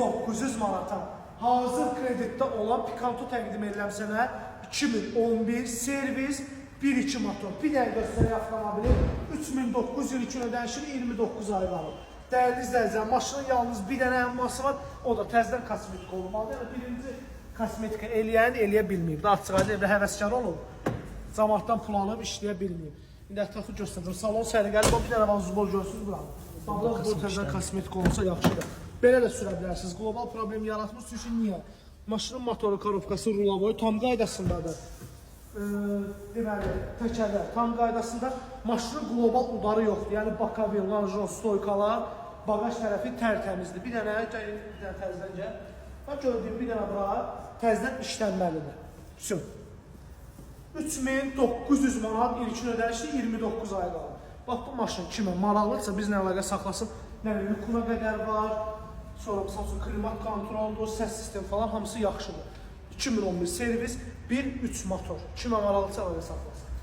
1900 manata hazır kreditdə olan Picanto təqdim edirəm sənə. 2011 servis 1.2 motor. Bir dəqiqə göstərək avtomobili 3922 ödənişli 29 ay qalıb. Dəyərli izləyicilər, maşının yalnız bir dənə əmması var, o da təzədən kosmetik olmalıdır. Yəni birinci kosmetika eləyən eləyə bilməyib. Daha açıq aydın evdə həvəskar olub, camaatdan pul alıb işləyə bilməyib. İndi ətrafı göstərəcəm. Salon səliqəli, bir dənə vanzubol görsünüz buranı. Bax, bu təzədən kosmetik olsa yaxşıdır. Belə də sürə bilərsiniz. Qlobal problem yaratmır. Çünki niyə? Maşının motoru, korobkası, rulavoyu tam qaydasındadır. Deməli, təkərlər tam qaydasında. Maşının qlobal udarı yoxdur. Yəni bakavil, lanjon, stoykalar, bagaj tərəfi tərtəmizdir. Bir dənə təzədən gəl. Bax, gördüyüm bir dənə bura təzədən işlənməlidir. Bütün. 3900 manat ilkin ödənişli 29 ay qalır. Bax, bu maşın kimə maraqlıdırsa bizlə əlaqə saxlasın. Nə yükuna qədər var, sonra misal üçün klimat kontroldur, səs sistemi falan hamısı yaxşıdır. 2011 servis 1.3 motor. Kimə maraqlıdırsa əlaqə saxlasın.